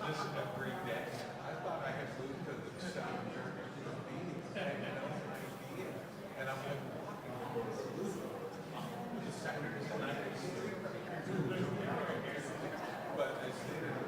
this every day. I thought I had moved to the south meeting, and no idea. And I'm like walking the Saturday night, but I stayed in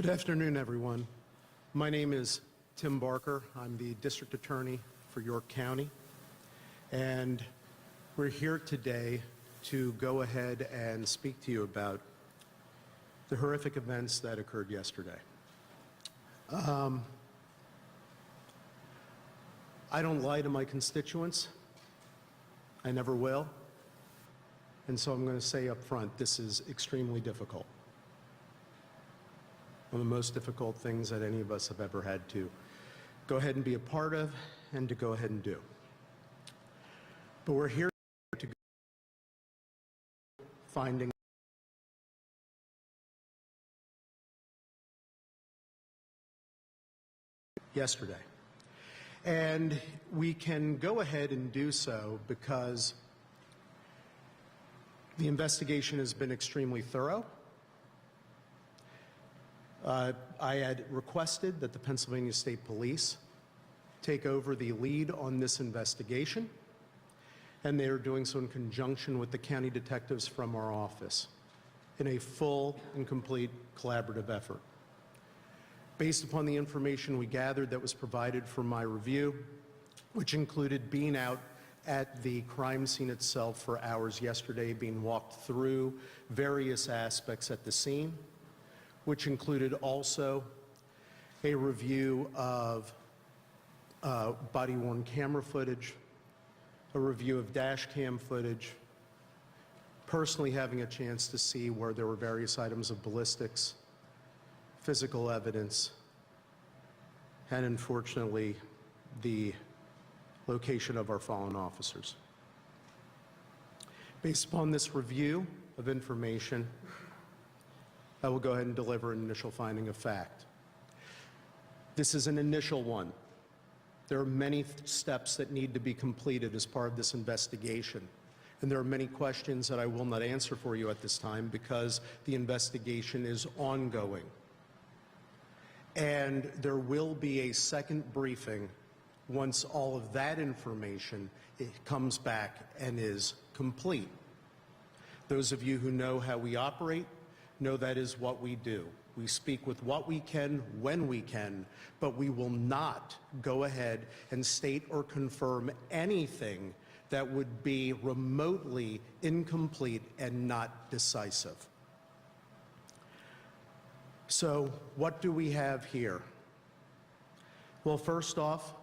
Good afternoon, everyone. My name is Tim Barker. I'm the District Attorney for York County, and we're here today to go ahead and speak to you about the horrific events that occurred yesterday. I don't lie to my constituents. I never will. And so I'm going to say up front, this is extremely difficult. One of the most difficult things that any of us have ever had to go ahead and be a part of and to go ahead and do. But we're here to go finding yesterday. And we can go ahead and do so because the investigation has been extremely thorough. I had requested that the Pennsylvania State Police take over the lead on this investigation, and they are doing so in conjunction with the county detectives from our office in a full and complete collaborative effort. Based upon the information we gathered that was provided for my review, which included being out at the crime scene itself for hours yesterday, being walked through various aspects at the scene, which included also a review of body-worn camera footage, a review of dash cam footage, personally having a chance to see where there were various items of ballistics, physical evidence, and unfortunately, the location of our fallen officers. Based upon this review of information, I will go ahead and deliver an initial finding of fact. This is an initial one. There are many steps that need to be completed as part of this investigation. And there are many questions that I will not answer for you at this time because the investigation is ongoing. And there will be a second briefing once all of that information comes back and is complete. Those of you who know how we operate know that is what we do. We speak with what we can, when we can, but we will not go ahead and state or confirm anything that would be remotely incomplete and not decisive. So what do we have here? Well, first off,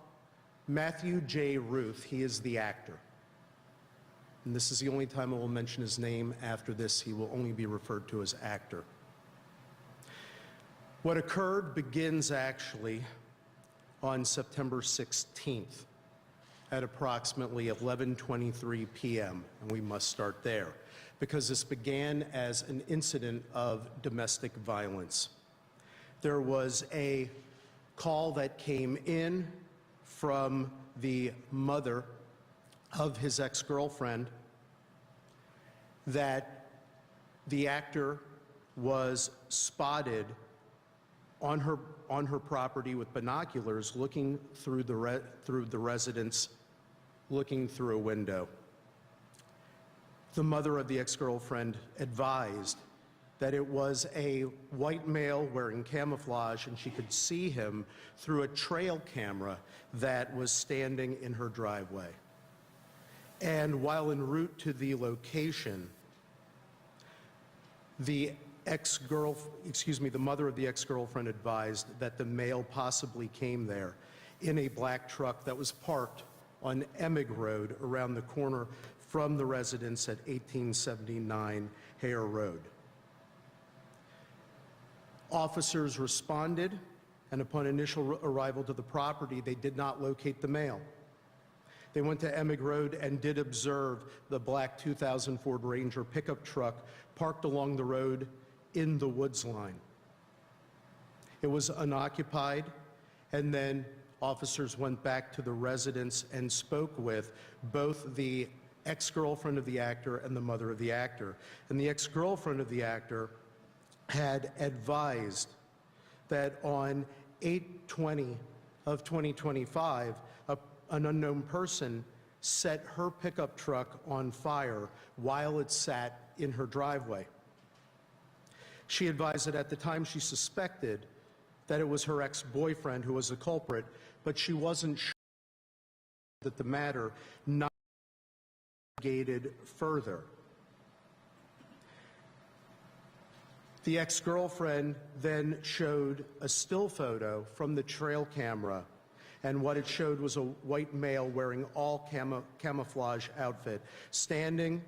Matthew J. Ruth, he is the actor. And this is the only time I will mention his name. After this, he will only be referred to as actor. What occurred begins actually on September 16th at approximately 11:23 p.m., and we must start there, because this began as an incident of domestic violence. There was a call that came in from the mother of his ex-girlfriend that the actor was spotted on her property with binoculars looking through the residence, looking through a window. The mother of the ex-girlfriend advised that it was a white male wearing camouflage, and she could see him through a trail camera that was standing in her driveway. And while en route to the location, the mother of the ex-girlfriend advised that the male possibly came there in a black truck that was parked on Emig Road around the corner from the residence at 1879 Hare Road. Officers responded, and upon initial arrival to the property, they did not locate the male. They went to Emig Road and did observe the black 2000 Ford Ranger pickup truck parked along the road in the woods line. It was unoccupied, and then officers went back to the residence and spoke with both the ex-girlfriend of the actor and the mother of the actor. And the ex-girlfriend of the actor had advised that on 8/20 of 2025, an unknown person set her pickup truck on fire while it sat in her driveway. She advised that at the time she suspected that it was her ex-boyfriend who was the culprit, but she wasn't sure that the matter not investigated further. The ex-girlfriend then showed a still photo from the trail camera, and what it showed was a white male wearing all camouflage outfit, standing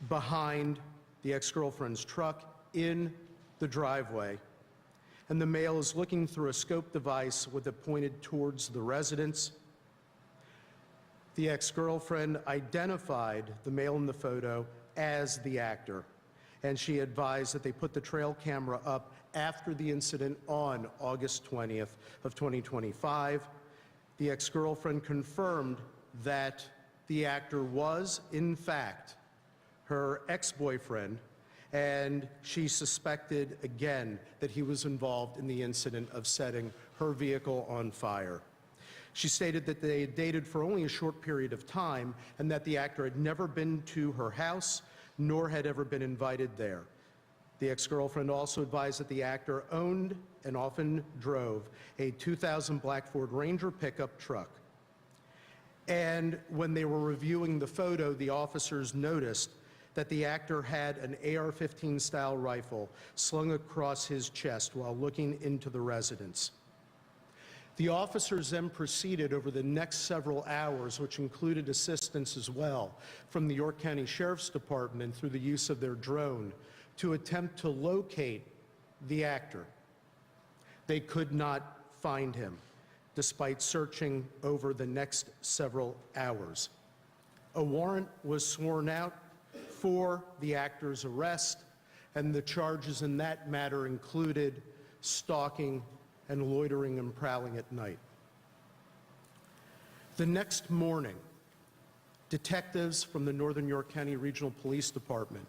behind the ex-girlfriend's truck in the driveway, and the male is looking through a scope device with it pointed towards the residence. The ex-girlfriend identified the male in the photo as the actor, and she advised that they put the trail camera up after the incident on August 20th of 2025. The ex-girlfriend confirmed that the actor was, in fact, her ex-boyfriend, and she suspected again that he was involved in the incident of setting her vehicle on fire. She stated that they had dated for only a short period of time and that the actor had never been to her house nor had ever been invited there. The ex-girlfriend also advised that the actor owned and often drove a 2000 black Ford Ranger pickup truck. And when they were reviewing the photo, the officers noticed that the actor had an AR-15 style rifle slung across his chest while looking into the residence. The officers then proceeded over the next several hours, which included assistance as well from the York County Sheriff's Department through the use of their drone, to attempt to locate the actor. They could not find him, despite searching over the next several hours. A warrant was sworn out for the actor's arrest, and the charges in that matter included stalking and loitering and prowling at night. The next morning, detectives from the Northern York County Regional Police Department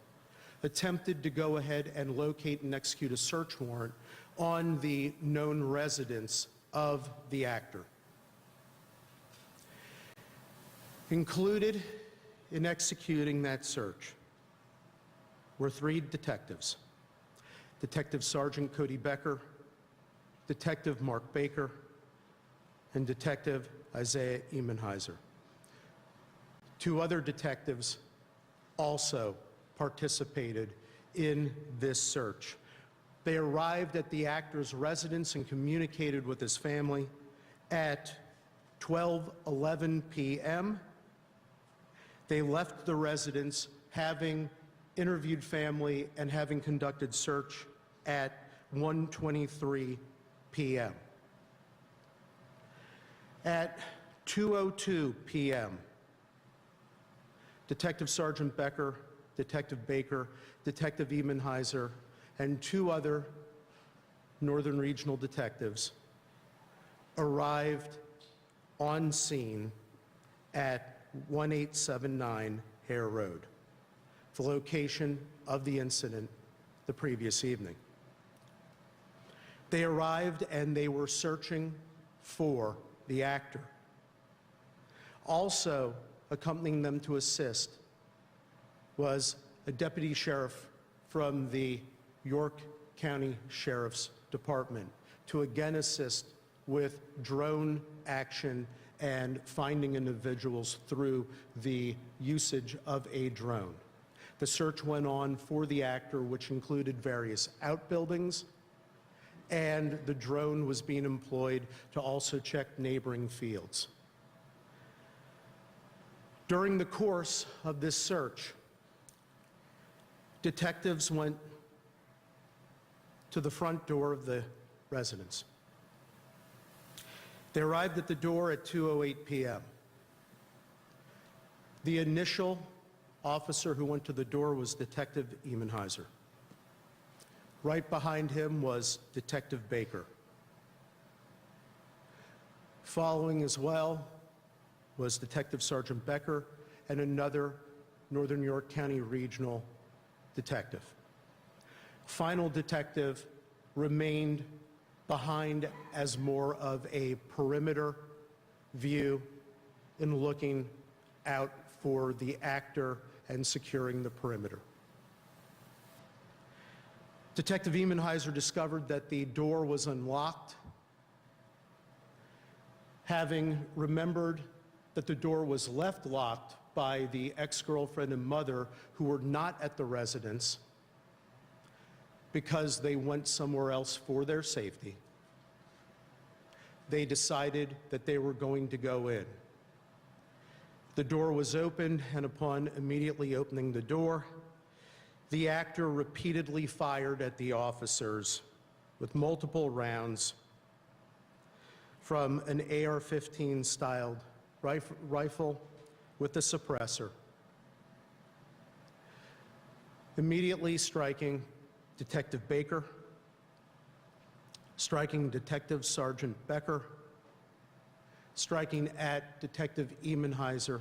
attempted to go ahead and locate and execute a search warrant on the known residence of the actor. Included in executing that search were 3 detectives: Detective Sergeant Cody Becker, Detective Mark Baker, and Detective Isaiah Emenheiser. 2 other detectives also participated in this search. They arrived at the actor's residence and communicated with his family at 12:11 p.m. They left the residence having interviewed family and having conducted search at 1:23 p.m. At 2:02 p.m., Detective Sergeant Becker, Detective Baker, Detective Emenheiser, and 2 other Northern Regional detectives arrived on scene at 1879 Hare Road, the location of the incident the previous evening. They arrived and they were searching for the actor. Also accompanying them to assist was a deputy sheriff from the York County Sheriff's Department to again assist with drone action and finding individuals through the usage of a drone. The search went on for the actor, which included various outbuildings, and the drone was being employed to also check neighboring fields. During the course of this search, detectives went to the front door of the residence. They arrived at the door at 2:08 p.m. The initial officer who went to the door was Detective Emenheiser. Right behind him was Detective Baker. Following as well was Detective Sergeant Becker and another Northern York County Regional detective. Final detective remained behind as more of a perimeter view in looking out for the actor and securing the perimeter. Detective Emenheiser discovered that the door was unlocked. Having remembered that the door was left locked by the ex-girlfriend and mother who were not at the residence because they went somewhere else for their safety, they decided that they were going to go in. The door was opened, and upon immediately opening the door, the actor repeatedly fired at the officers with multiple rounds from an AR-15 styled rifle with a suppressor, immediately striking Detective Baker, striking Detective Sergeant Becker, striking at Detective Emenheiser,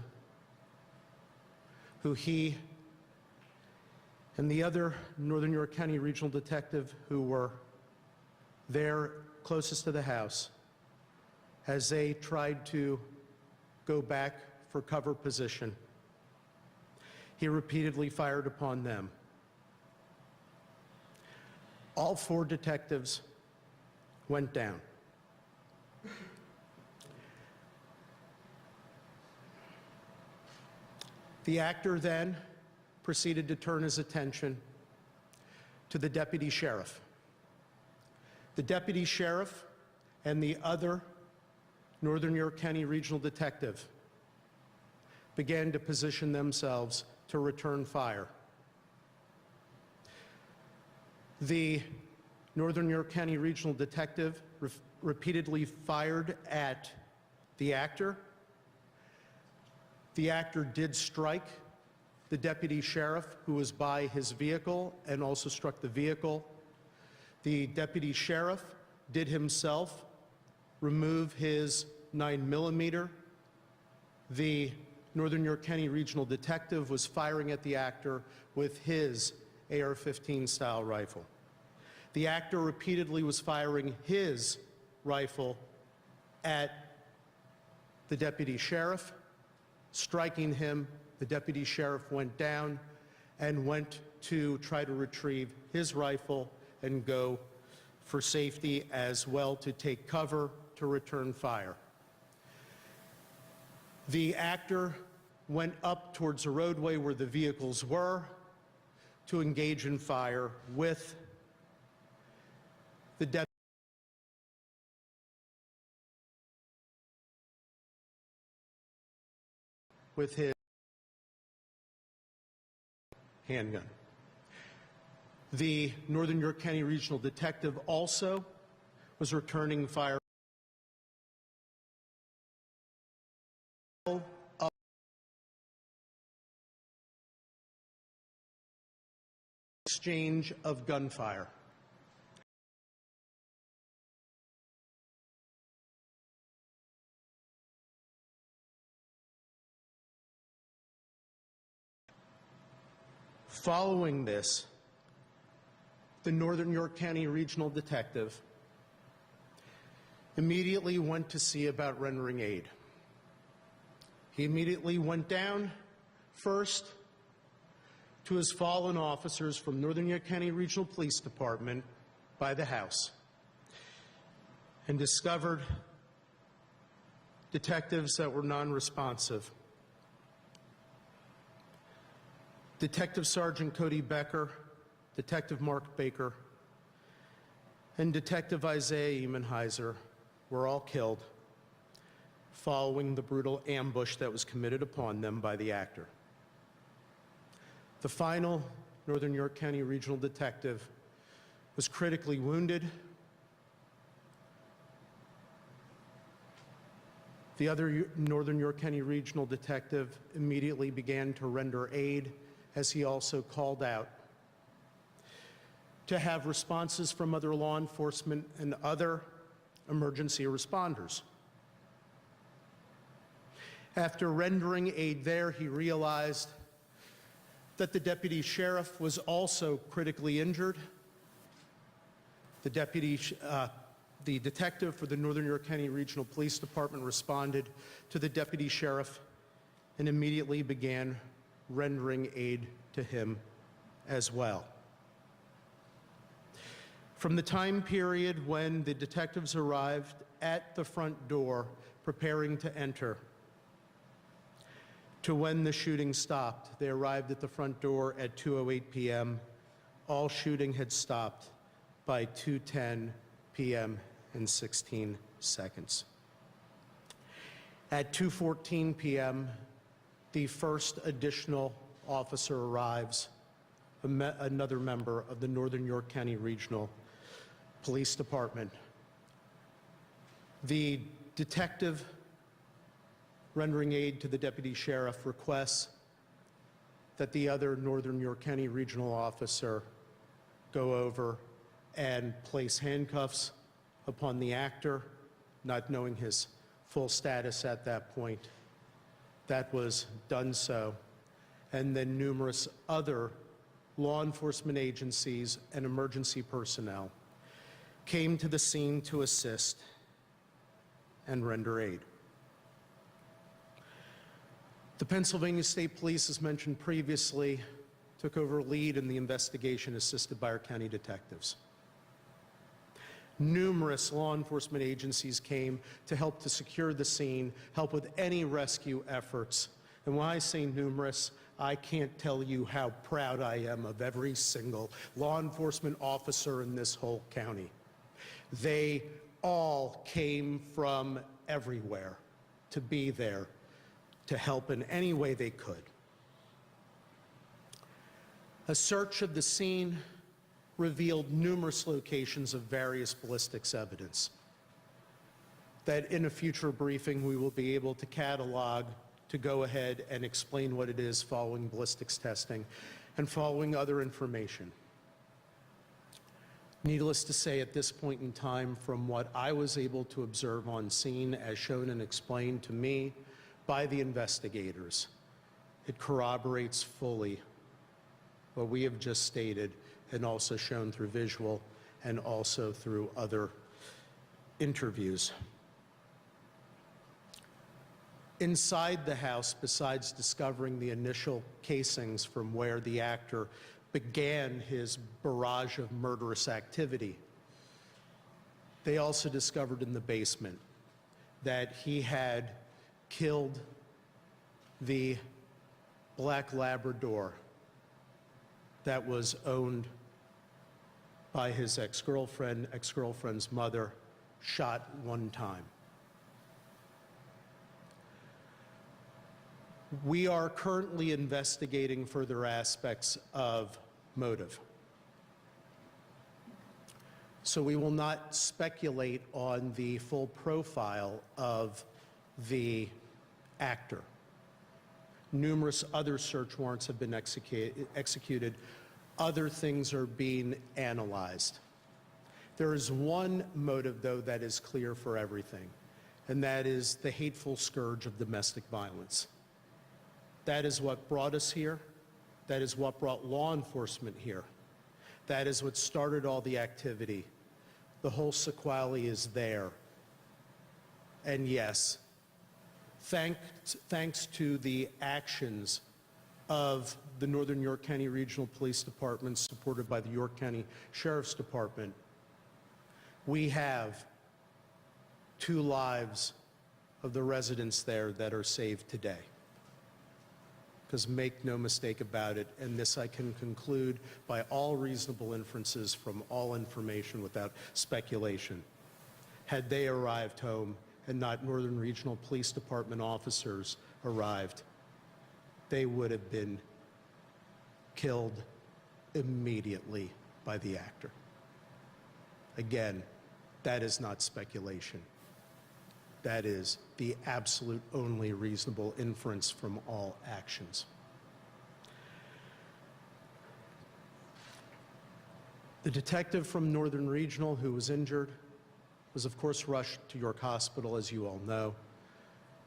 who he and the other Northern York County Regional Detective who were there closest to the house, as they tried to go back for cover position. He repeatedly fired upon them. All 4 detectives went down. The actor then proceeded to turn his attention to the deputy sheriff. The deputy sheriff and the other Northern York County Regional Detective began to position themselves to return fire. The Northern York County Regional Detective repeatedly fired at the actor. The actor did strike the deputy sheriff, who was by his vehicle, and also struck the vehicle. The deputy sheriff did himself remove his 9mm. The Northern York County Regional Detective was firing at the actor with his AR-15 style rifle. The actor repeatedly was firing his rifle at the deputy sheriff, striking him. The deputy sheriff went down and went to try to retrieve his rifle and go for safety as well, to take cover to return fire. The actor went up towards a roadway where the vehicles were to engage in fire with the deputy. With his handgun. The Northern York County Regional Detective also was returning fire up exchange of gunfire. Following this, the Northern York County Regional Detective immediately went to see about rendering aid. He immediately went down first to his fallen officers from Northern York County Regional Police Department by the house and discovered detectives that were non-responsive. Detective Sergeant Cody Becker, Detective Mark Baker, and Detective Isaiah Emenheiser were all killed following the brutal ambush that was committed upon them by the actor. The final Northern York County Regional Detective was critically wounded. The other Northern York County Regional Detective immediately began to render aid, as he also called out to have responses from other law enforcement and other emergency responders. After rendering aid there, he realized that the deputy sheriff was also critically injured. The detective for the Northern York County Regional Police Department responded to the deputy sheriff and immediately began rendering aid to him as well. From the time period when the detectives arrived at the front door preparing to enter to when the shooting stopped, they arrived at the front door at 2:08 p.m. All shooting had stopped by 2:10 p.m. and 16 seconds. At 2:14 p.m., the first additional officer arrives, another member of the Northern York County Regional Police Department. The detective rendering aid to the deputy sheriff requests that the other Northern York County Regional officer go over and place handcuffs upon the actor, not knowing his full status at that point. That was done so. And then numerous other law enforcement agencies and emergency personnel came to the scene to assist and render aid. The Pennsylvania State Police, as mentioned previously, took over lead in the investigation assisted by our county detectives. Numerous law enforcement agencies came to help to secure the scene, help with any rescue efforts. And when I say numerous, I can't tell you how proud I am of every single law enforcement officer in this whole county. They all came from everywhere to be there to help in any way they could. A search of the scene revealed numerous locations of various ballistics evidence that in a future briefing we will be able to catalog to go ahead and explain what it is following ballistics testing and following other information. Needless to say, at this point in time, from what I was able to observe on scene as shown and explained to me by the investigators, it corroborates fully what we have just stated and also shown through visual and also through other interviews. Inside the house, besides discovering the initial casings from where the actor began his barrage of murderous activity, they also discovered in the basement that he had killed the black Labrador that was owned by his ex-girlfriend's mother, shot one time. We are currently investigating further aspects of motive. So we will not speculate on the full profile of the actor. Numerous other search warrants have been executed. Other things are being analyzed. There is one motive, though, that is clear for everything, and that is the hateful scourge of domestic violence. That is what brought us here. That is what brought law enforcement here. That is what started all the activity. The whole sequelae is there. And yes, thanks to the actions of the Northern York County Regional Police Department, supported by the York County Sheriff's Department, we have 2 lives of the residents there that are saved today. Because make no mistake about it, and this I can conclude by all reasonable inferences from all information without speculation, had they arrived home and not Northern Regional Police Department officers arrived, they would have been killed immediately by the actor. Again, that is not speculation. That is the absolute only reasonable inference from all actions. The detective from Northern Regional who was injured was, of course, rushed to York Hospital, as you all know,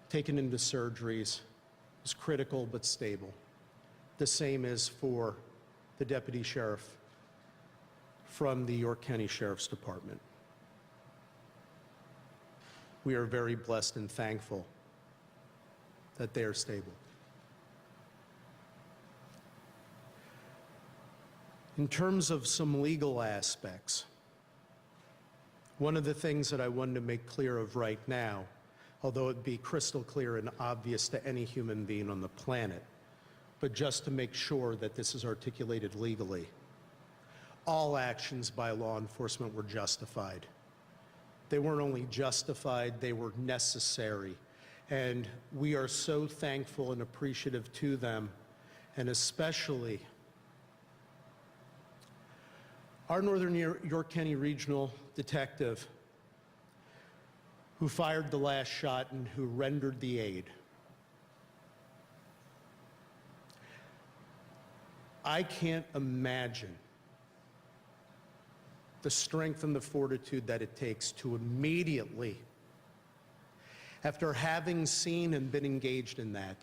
taken into surgeries, was critical but stable. The same is for the deputy sheriff from the York County Sheriff's Department. We are very blessed and thankful that they are stable. In terms of some legal aspects, One of the things that I wanted to make clear of right now, although it be crystal clear and obvious to any human being on the planet, but just to make sure that this is articulated legally, all actions by law enforcement were justified. They weren't only justified, they were necessary. And we are so thankful and appreciative to them, and especially our Northern York County Regional Detective who fired the last shot and who rendered the aid. I can't imagine the strength and the fortitude that it takes to immediately, after having seen and been engaged in that,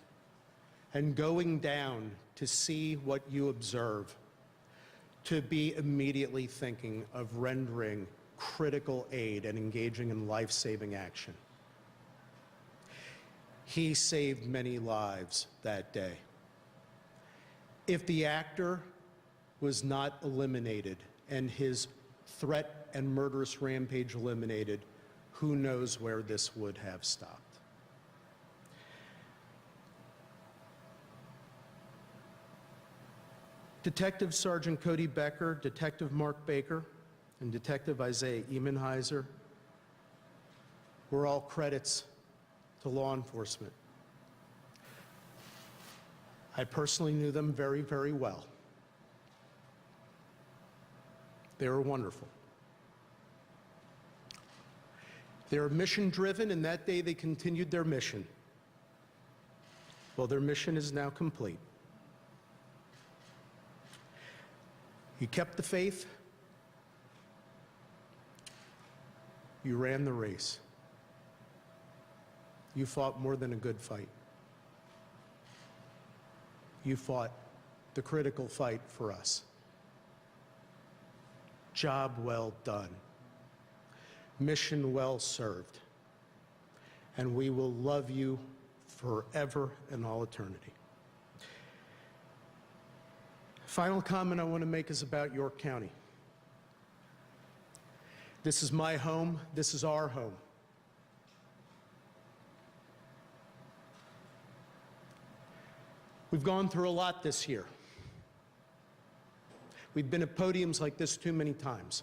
and going down to see what you observe, to be immediately thinking of rendering critical aid and engaging in life-saving action. He saved many lives that day. If the actor was not eliminated and his threat and murderous rampage eliminated, who knows where this would have stopped. Detective Sergeant Cody Becker, Detective Mark Baker, and Detective Isaiah Emenheiser were all credits to law enforcement. I personally knew them very, very well. They were wonderful. They were mission-driven, and that day they continued their mission. Well, their mission is now complete. You kept the faith. You ran the race. You fought more than a good fight. You fought the critical fight for us. Job well done. Mission well served. And we will love you forever and all eternity. Final comment I want to make is about York County. This is my home. This is our home. We've gone through a lot this year. We've been at podiums like this too many times.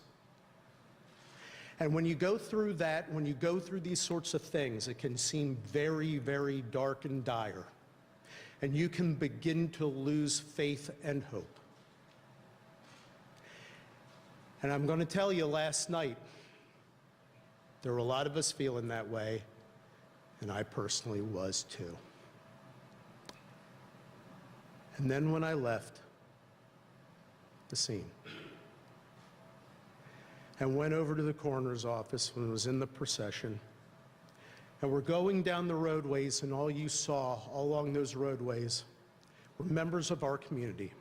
And when you go through that, when you go through these sorts of things, it can seem very, very dark and dire. And you can begin to lose faith and hope. And I'm going to tell you, last night, there were a lot of us feeling that way, and I personally was too. And then when I left the scene and went over to the coroner's office when I was in the procession, and we're going down the roadways, and all you saw all along those roadways were members of our community.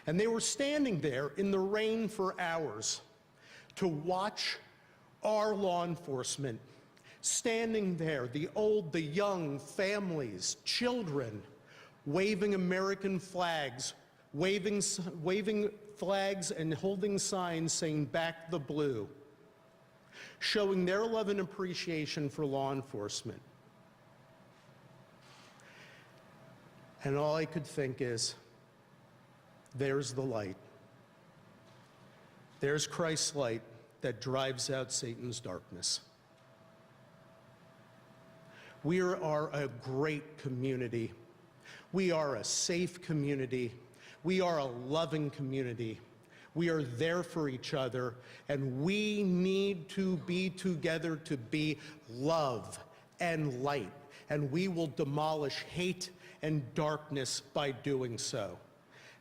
And they were standing there in the rain for hours to watch our law enforcement, standing there, the old, the young, families, children, waving American flags, waving flags and holding signs saying "Back the Blue," showing their love and appreciation for law enforcement. And all I could think is, there's the light. There's Christ's light that drives out Satan's darkness. We are a great community. We are a safe community. We are a loving community. We are there for each other, and we need to be together to be love and light, and we will demolish hate and darkness by doing so.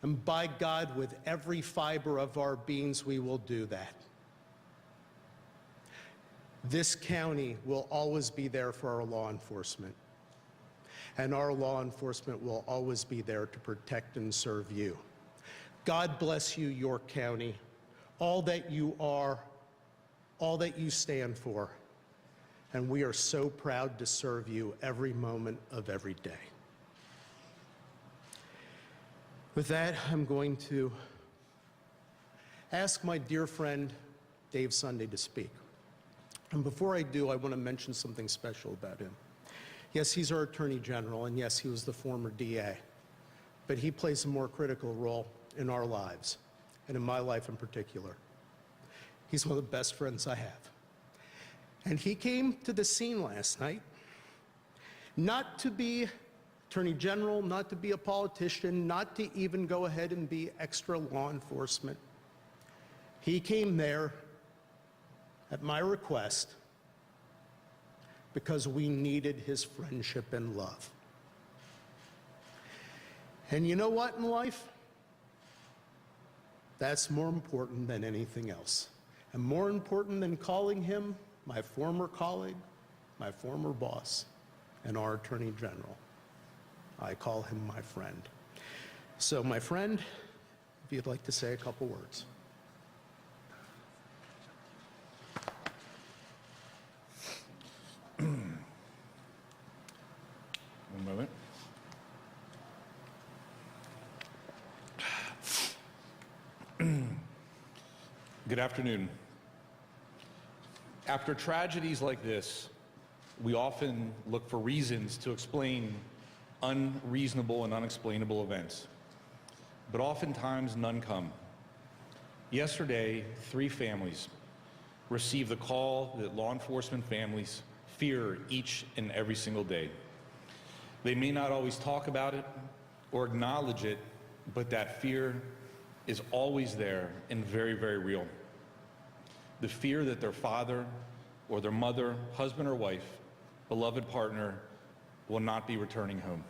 And by God, with every fiber of our beings, we will do that. This county will always be there for our law enforcement. And our law enforcement will always be there to protect and serve you. God bless you, York County, all that you are, all that you stand for. And we are so proud to serve you every moment of every day. With that, I'm going to ask my dear friend Dave Sunday to speak. And before I do, I want to mention something special about him. Yes, he's our Attorney General, and yes, he was the former DA. But he plays a more critical role in our lives, and in my life in particular. He's one of the best friends I have. And he came to the scene last night, not to be Attorney General, not to be a politician, not to even go ahead and be extra law enforcement. He came there at my request because we needed his friendship and love. And you know what in life? That's more important than anything else. And more important than calling him my former colleague, my former boss, and our Attorney General. I call him my friend. So my friend, if you'd like to say a couple words. One moment. Good afternoon. After tragedies like this, we often look for reasons to explain unreasonable and unexplainable events. But oftentimes, none come. Yesterday, 3 families received the call that law enforcement families fear each and every single day. They may not always talk about it or acknowledge it, but that fear is always there and very, very real. The fear that their father or their mother, husband or wife, beloved partner will not be returning home.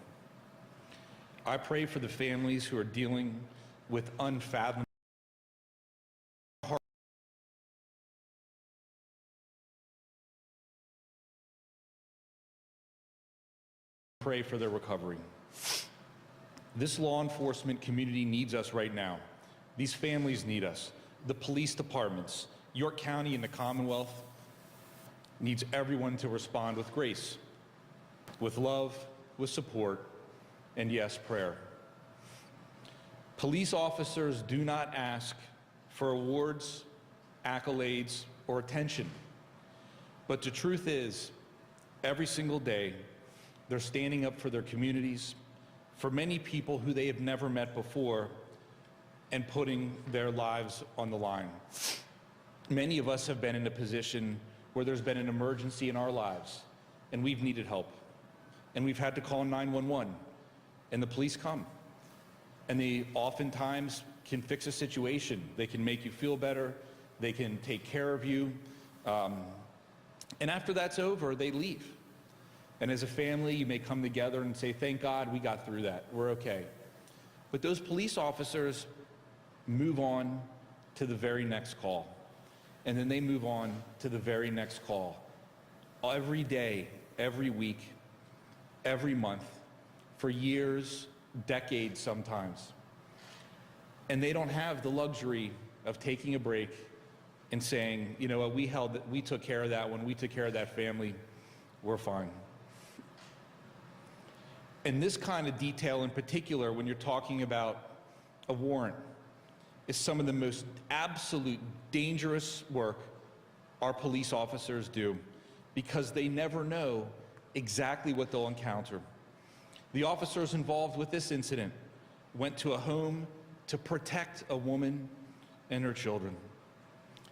I pray for the families who are dealing with unfathomable pray for their recovery. This law enforcement community needs us right now. These families need us. The police departments, York County and the Commonwealth needs everyone to respond with grace, with love, with support, and yes, prayer. Police officers do not ask for awards, accolades, or attention. But the truth is, every single day, they're standing up for their communities, for many people who they have never met before, and putting their lives on the line. Many of us have been in a position where there's been an emergency in our lives, and we've needed help. And we've had to call 911, and the police come. And they oftentimes can fix a situation. They can make you feel better. They can take care of you. And after that's over, they leave. And as a family, you may come together and say, thank God we got through that. We're okay. But those police officers move on to the very next call. And then they move on to the very next call. Every day, every week, every month, for years, decades sometimes. And they don't have the luxury of taking a break and saying, you know what, we took care of that one, we took care of that family, we're fine. And this kind of detail in particular, when you're talking about a warrant, is some of the most absolute dangerous work our police officers do, because they never know exactly what they'll encounter. The officers involved with this incident went to a home to protect a woman and her children.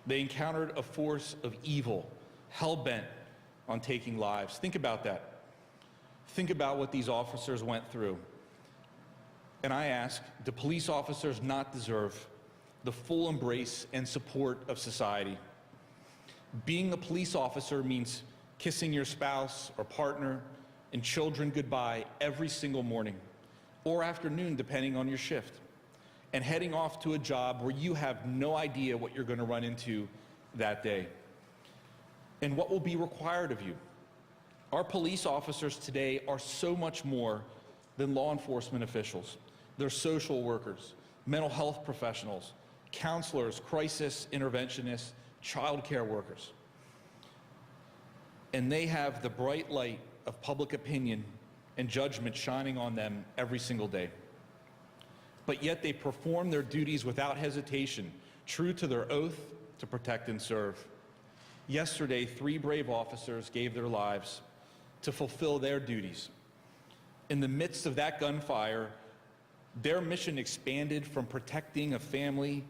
They encountered a force of evil, hell-bent on taking lives. Think about that. Think about what these officers went through. And I ask, do police officers not deserve the full embrace and support of society? Being a police officer means kissing your spouse or partner and children goodbye every single morning or afternoon, depending on your shift, and heading off to a job where you have no idea what you're going to run into that day and what will be required of you. Our police officers today are so much more than law enforcement officials. They're social workers, mental health professionals, counselors, crisis interventionists, child care workers. And they have the bright light of public opinion and judgment shining on them every single day. But yet they perform their duties without hesitation, true to their oath to protect and serve. Yesterday, 3 brave officers gave their lives to fulfill their duties. In the midst of that gunfire, their mission expanded from protecting a family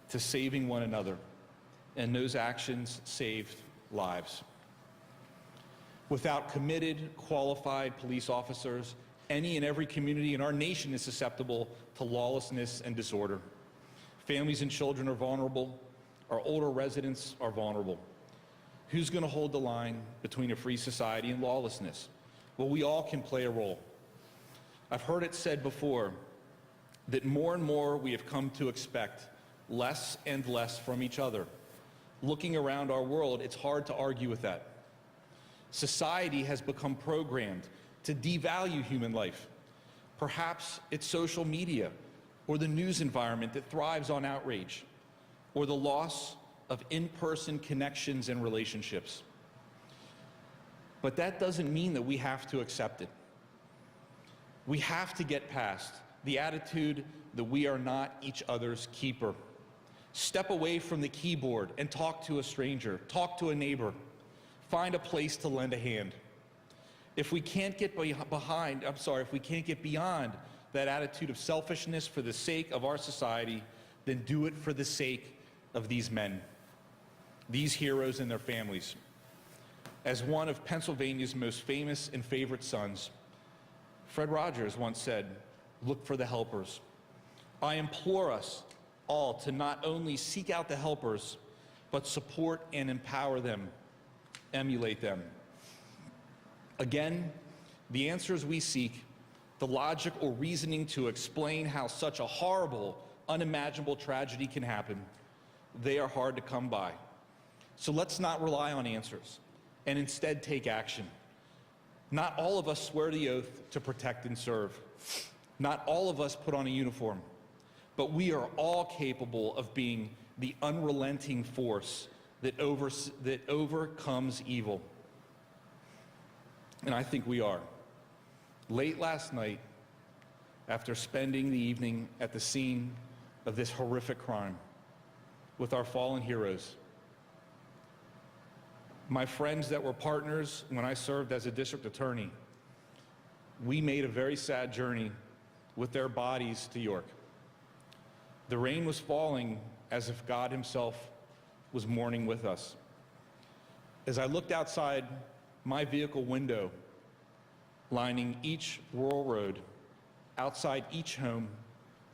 to saving one another, and those actions saved lives. Without committed, qualified police officers, any and every community in our nation is susceptible to lawlessness and disorder. Families and children are vulnerable. Our older residents are vulnerable. Who's going to hold the line between a free society and lawlessness? Well, we all can play a role. I've heard it said before that more and more we have come to expect less and less from each other. Looking around our world, it's hard to argue with that. Society has become programmed to devalue human life. Perhaps it's social media or the news environment that thrives on outrage, or the loss of in-person connections and relationships. But that doesn't mean that we have to accept it. We have to get past the attitude that we are not each other's keeper. Step away from the keyboard and talk to a stranger, talk to a neighbor, find a place to lend a hand. If we can't get beyond that attitude of selfishness for the sake of our society, then do it for the sake of these men, these heroes and their families. As one of Pennsylvania's most famous and favorite sons, Fred Rogers once said, "Look for the helpers." I implore us all to not only seek out the helpers, but support and empower them, emulate them. Again, the answers we seek, the logic or reasoning to explain how such a horrible, unimaginable tragedy can happen, they are hard to come by. So let's not rely on answers and instead take action. Not all of us swear the oath to protect and serve. Not all of us put on a uniform, but we are all capable of being the unrelenting force that overcomes evil. And I think we are. Late last night, after spending the evening at the scene of this horrific crime with our fallen heroes, my friends that were partners when I served as a district attorney, we made a very sad journey with their bodies to York. The rain was falling as if God himself was mourning with us. As I looked outside my vehicle window, lining each rural road, outside each home,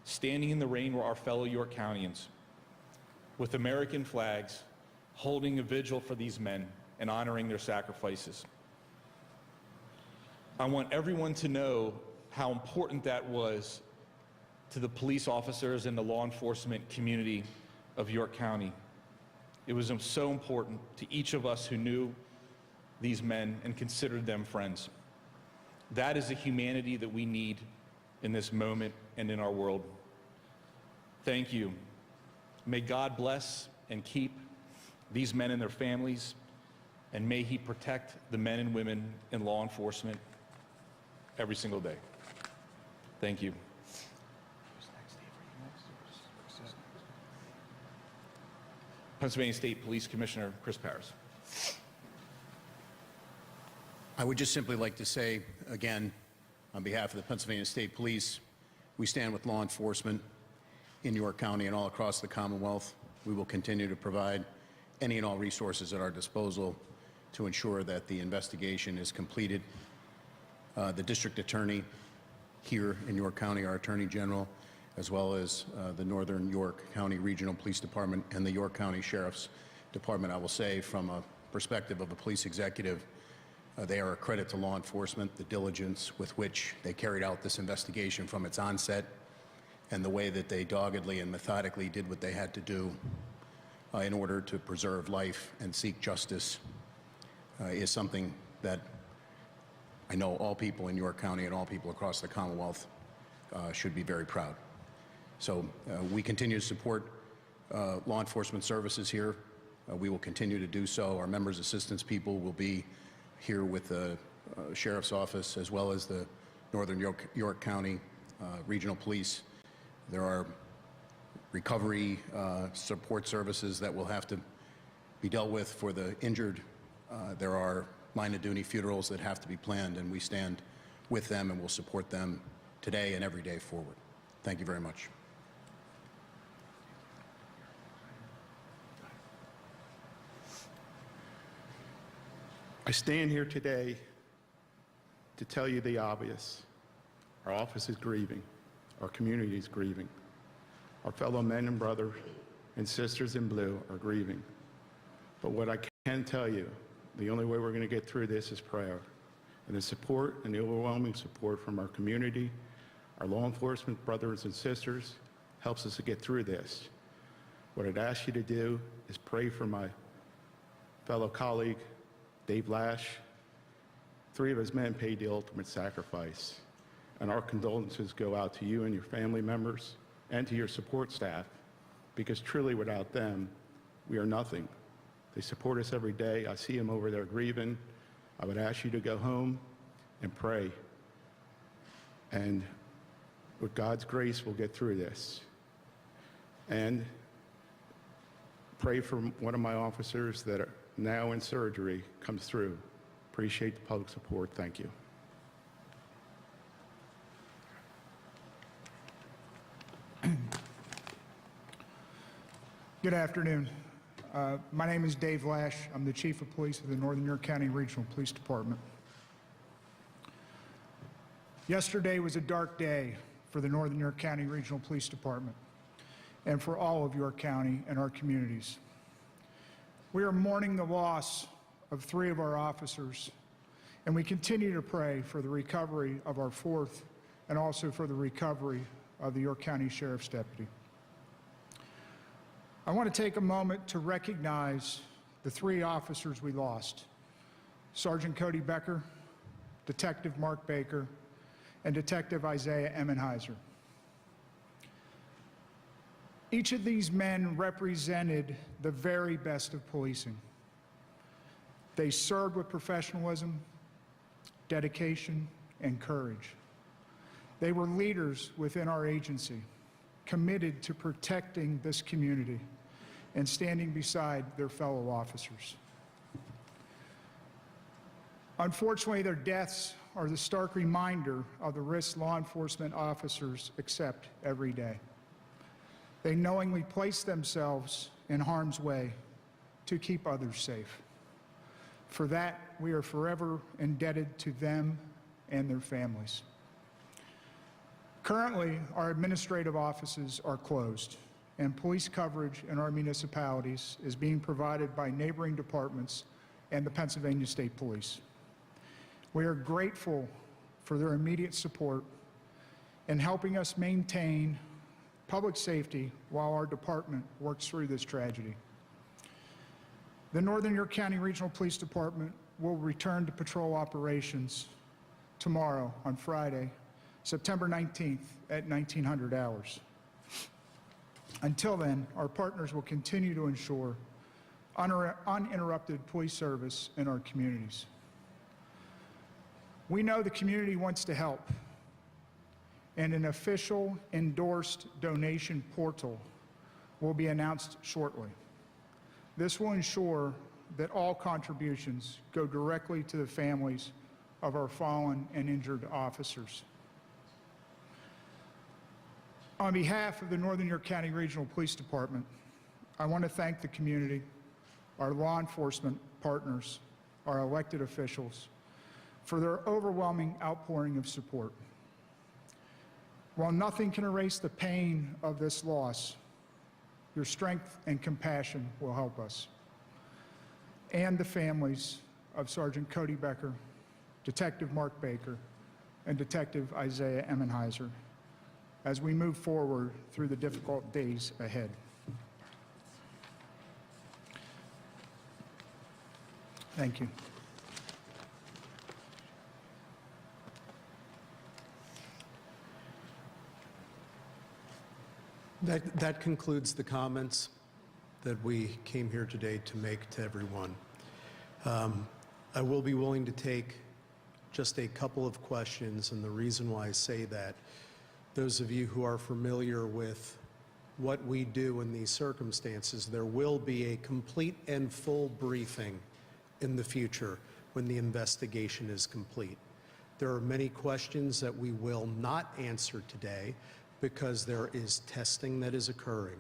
standing in the rain were our fellow York Countyans, with American flags, holding a vigil for these men and honoring their sacrifices. I want everyone to know how important that was to the police officers and the law enforcement community of York County. It was so important to each of us who knew these men and considered them friends. That is the humanity that we need in this moment and in our world. Thank you. May God bless and keep these men and their families, and may he protect the men and women in law enforcement every single day. Thank you. Pennsylvania State Police Commissioner Chris Parris. I would just simply like to say, again, on behalf of the Pennsylvania State Police, we stand with law enforcement in York County and all across the Commonwealth. We will continue to provide any and all resources at our disposal to ensure that the investigation is completed. The district attorney here in York County, our Attorney General, as well as the Northern York County Regional Police Department and the York County Sheriff's Department, I will say from a perspective of a police executive, they are a credit to law enforcement, the diligence with which they carried out this investigation from its onset, and the way that they doggedly and methodically did what they had to do in order to preserve life and seek justice is something that I know all people in York County and all people across the Commonwealth should be very proud. So we continue to support law enforcement services here. We will continue to do so. Our members' assistance people will be here with the Sheriff's Office as well as the Northern York County Regional Police. There are recovery support services that will have to be dealt with. For the injured, there are line of duty funerals that have to be planned, and we stand with them and will support them today and every day forward. Thank you very much. I stand here today to tell you the obvious. Our office is grieving. Our community is grieving. Our fellow men and brothers and sisters in blue are grieving. But what I can tell you, the only way we're going to get through this is prayer. And the support and the overwhelming support from our community, our law enforcement brothers and sisters, helps us to get through this. What I'd ask you to do is pray for my fellow colleague, Dave Lash. 3 of his men paid the ultimate sacrifice. And our condolences go out to you and your family members and to your support staff, because truly without them, we are nothing. They support us every day. I see them over there grieving. I would ask you to go home and pray. And with God's grace, we'll get through this. And pray for one of my officers that are now in surgery comes through. Appreciate the public support. Thank you. Good afternoon. My name is Dave Lash. I'm the Chief of Police of the Northern York County Regional Police Department. Yesterday was a dark day for the Northern York County Regional Police Department and for all of York County and our communities. We are mourning the loss of 3 of our officers, and we continue to pray for the recovery of our 4th and also for the recovery of the York County Sheriff's Deputy. I want to take a moment to recognize the 3 officers we lost: Sergeant Cody Becker, Detective Mark Baker, and Detective Isaiah Emmenheiser. Each of these men represented the very best of policing. They served with professionalism, dedication, and courage. They were leaders within our agency, committed to protecting this community and standing beside their fellow officers. Unfortunately, their deaths are the stark reminder of the risks law enforcement officers accept every day. They knowingly place themselves in harm's way to keep others safe. For that, we are forever indebted to them and their families. Currently, our administrative offices are closed, and police coverage in our municipalities is being provided by neighboring departments and the Pennsylvania State Police. We are grateful for their immediate support in helping us maintain public safety while our department works through this tragedy. The Northern York County Regional Police Department will return to patrol operations tomorrow on Friday, September 19th at 1900 hours. Until then, our partners will continue to ensure uninterrupted police service in our communities. We know the community wants to help, and an official endorsed donation portal will be announced shortly. This will ensure that all contributions go directly to the families of our fallen and injured officers. On behalf of the Northern York County Regional Police Department, I want to thank the community, our law enforcement partners, our elected officials, for their overwhelming outpouring of support. While nothing can erase the pain of this loss, your strength and compassion will help us and the families of Sergeant Cody Becker, Detective Mark Baker, and Detective Isaiah Emmenheiser as we move forward through the difficult days ahead. Thank you. That concludes the comments that we came here today to make to everyone. I will be willing to take just a couple of questions, and the reason why I say that, those of you who are familiar with what we do in these circumstances. There will be a complete and full briefing in the future when the investigation is complete. There are many questions that we will not answer today because there is testing that is occurring.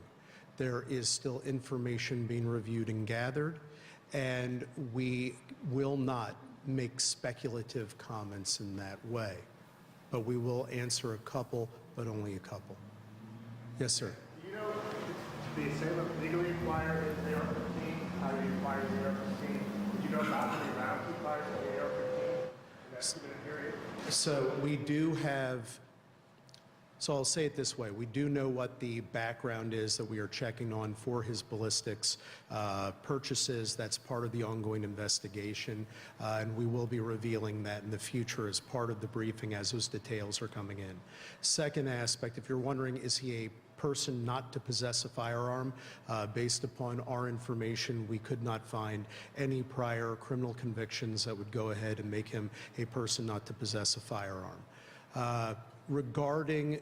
There is still information being reviewed and gathered, and we will not make speculative comments in that way. But we will answer a couple, but only a couple. Yes, sir. Do you know if the assailant legally acquired his AR-15? How did he acquire the AR-15? Do you know about how many rounds he fired from the AR-15 in that 2-minute period? So we do have, so I'll say it this way, we do know what the background is that we are checking on for his ballistics purchases. That's part of the ongoing investigation, and we will be revealing that in the future as part of the briefing as those details are coming in. Second aspect, if you're wondering, is he a person not to possess a firearm? Based upon our information, we could not find any prior criminal convictions that would go ahead and make him a person not to possess a firearm. Regarding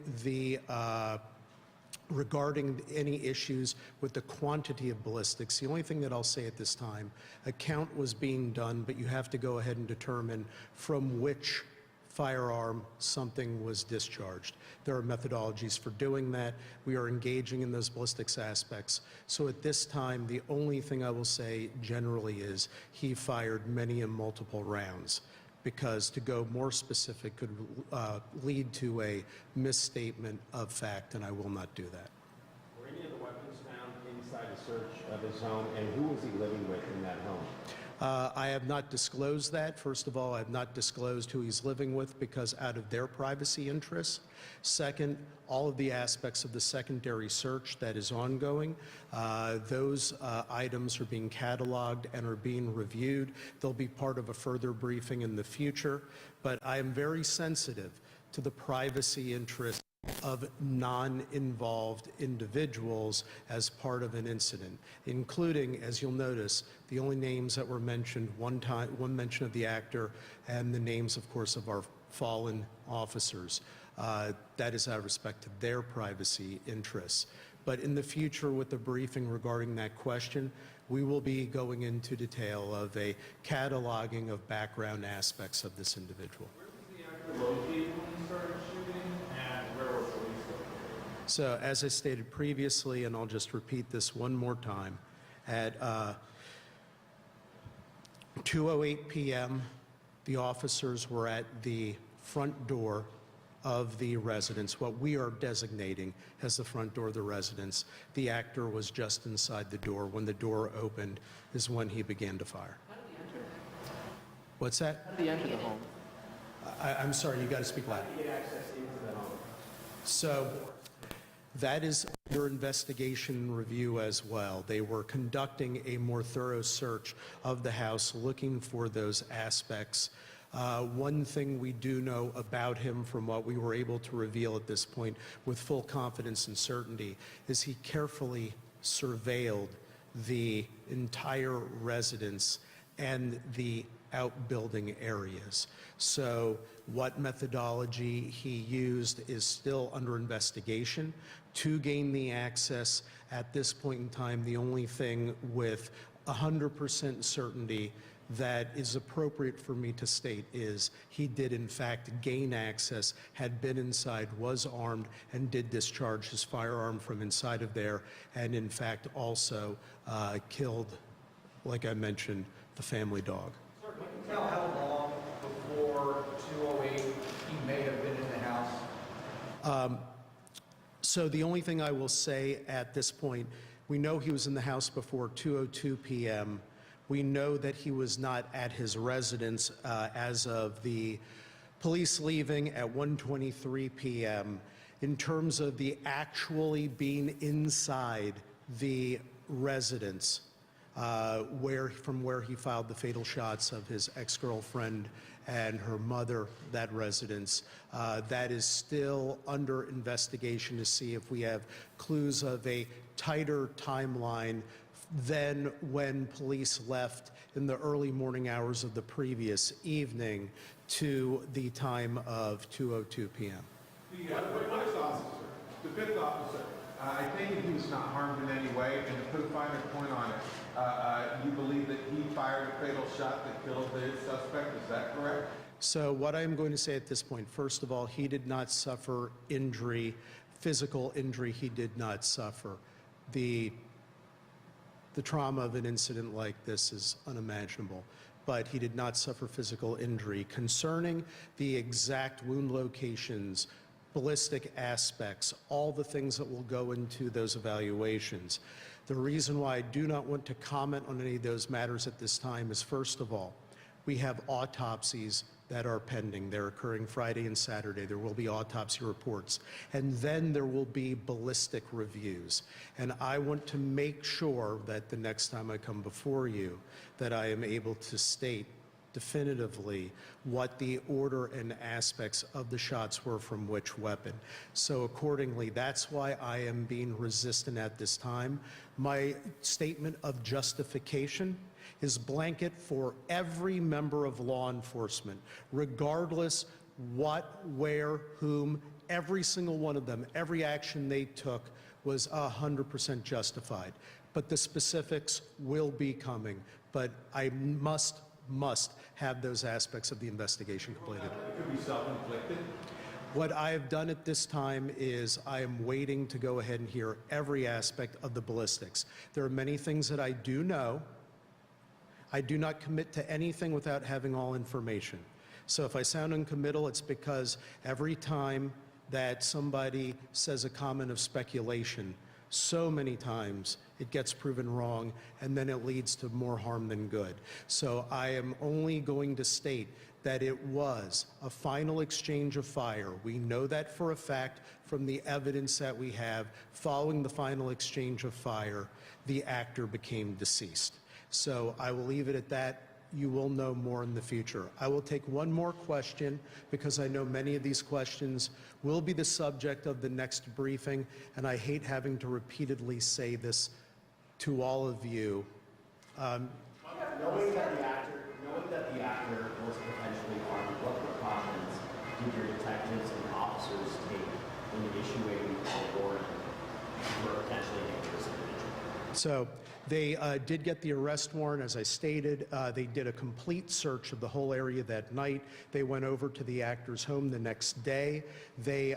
any issues with the quantity of ballistics, the only thing that I'll say at this time, a count was being done, but you have to go ahead and determine from which firearm something was discharged. There are methodologies for doing that. We are engaging in those ballistics aspects. So at this time, the only thing I will say generally is he fired many and multiple rounds, because to go more specific could lead to a misstatement of fact, and I will not do that. Were any of the weapons found inside the search of his home, and who was he living with in that home? I have not disclosed that. First of all, I have not disclosed who he's living with because out of their privacy interests. Second, all of the aspects of the secondary search that is ongoing, those items are being cataloged and are being reviewed. They'll be part of a further briefing in the future, but I am very sensitive to the privacy interests of non-involved individuals as part of an incident, including, as you'll notice, the only names that were mentioned, one mention of the actor, and the names, of course, of our fallen officers. That is out of respect to their privacy interests. But in the future, with the briefing regarding that question, we will be going into detail of a cataloging of background aspects of this individual. Where was the actor located when he started shooting, and where were police located? So as I stated previously, and I'll just repeat this one more time, at 2:08 p.m., the officers were at the front door of the residence, what we are designating as the front door of the residence. The actor was just inside the door. When the door opened is when he began to fire. How did he enter? What's that? How did he enter the home? I'm sorry, you got to speak loud. Get access into the home. So that is under investigation and review as well. They were conducting a more thorough search of the house, looking for those aspects. One thing we do know about him from what we were able to reveal at this point with full confidence and certainty is he carefully surveilled the entire residence and the outbuilding areas. So what methodology he used is still under investigation. To gain the access at this point in time, the only thing with 100% certainty that is appropriate for me to state is he did in fact gain access, had been inside, was armed, and did discharge his firearm from inside of there, and in fact also killed, like I mentioned, the family dog. Sir, can you tell how long before 2:08 he may have been in the house? So the only thing I will say at this point, we know he was in the house before 2:02 p.m. We know that he was not at his residence as of the police leaving at 1:23 p.m. In terms of the actually being inside the residence, from where he filed the fatal shots of his ex-girlfriend and her mother, that residence, that is still under investigation to see if we have clues of a tighter timeline than when police left in the early morning hours of the previous evening to the time of 2:02 p.m. The police officer, the fifth officer, I take it he was not harmed in any way, and to put a finer point on it, you believe that he fired a fatal shot that killed the suspect, is that correct? So what I'm going to say at this point, first of all, he did not suffer injury, physical injury he did not suffer. The trauma of an incident like this is unimaginable, but he did not suffer physical injury. Concerning the exact wound locations, ballistic aspects, all the things that will go into those evaluations, the reason why I do not want to comment on any of those matters at this time is, first of all, we have autopsies that are pending. They're occurring Friday and Saturday. There will be autopsy reports. And then there will be ballistic reviews. And I want to make sure that the next time I come before you, that I am able to state definitively what the order and aspects of the shots were from which weapon. So accordingly, that's why I am being resistant at this time. My statement of justification is blanket for every member of law enforcement, regardless what, where, whom, every single one of them, every action they took was 100% justified. But the specifics will be coming, but I must have those aspects of the investigation completed. It could be self-inflicted. What I have done at this time is I am waiting to go ahead and hear every aspect of the ballistics. There are many things that I do know. I do not commit to anything without having all information. So if I sound uncommittal, it's because every time that somebody says a comment of speculation, so many times it gets proven wrong, and then it leads to more harm than good. So I am only going to state that it was a final exchange of fire. We know that for a fact from the evidence that we have. Following the final exchange of fire, the actor became deceased. So I will leave it at that. You will know more in the future. I will take one more question because I know many of these questions will be the subject of the next briefing, and I hate having to repeatedly say this to all of you. Knowing that the actor was potentially armed, what precautions did your detectives and officers take in issuing a warrant for a potentially dangerous individual? So they did get the arrest warrant, as I stated. They did a complete search of the whole area that night. They went over to the actor's home the next day. They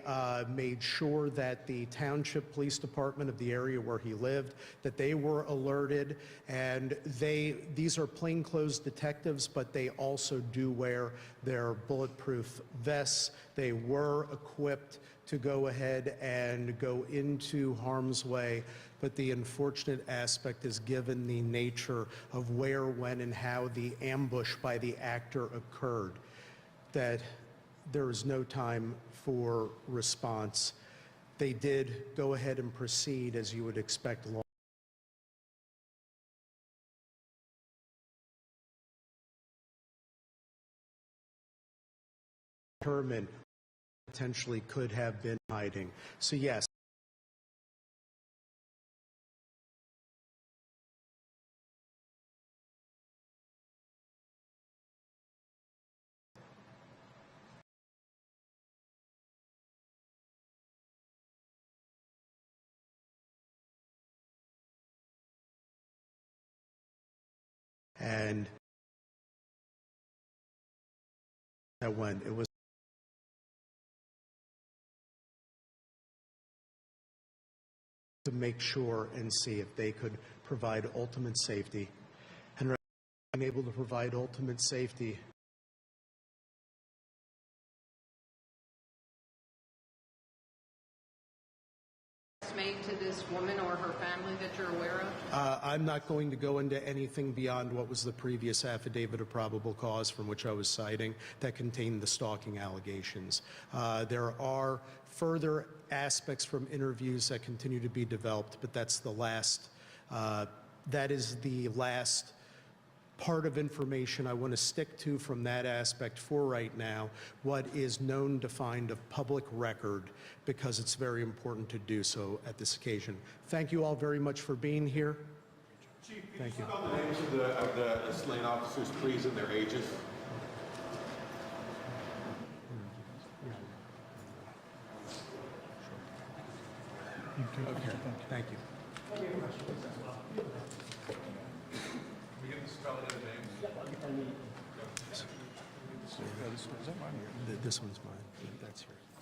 made sure that the township police department of the area where he lived, that they were alerted. And these are plainclothes detectives, but they also do wear their bulletproof vests. They were equipped to go ahead and go into harm's way. But the unfortunate aspect is, given the nature of where, when, and how the ambush by the actor occurred, that there is no time for response. They did go ahead and proceed as you would expect. Determine potentially could have been hiding. So yes. And that when it was to make sure and see if they could provide ultimate safety, and being able to provide ultimate safety made to this woman or her family that you're aware of? I'm not going to go into anything beyond what was the previous affidavit of probable cause from which I was citing that contained the stalking allegations. There are further aspects from interviews that continue to be developed, but that's the last, that is the last part of information I want to stick to from that aspect for right now, what is known, defined of public record, because it's very important to do so at this occasion. Thank you all very much for being here. Chief, can Thank you you. spell the names of the slain officers, please, and their ages? Okay, thank you. We get the spelling of the names? This one's mine. That's yours.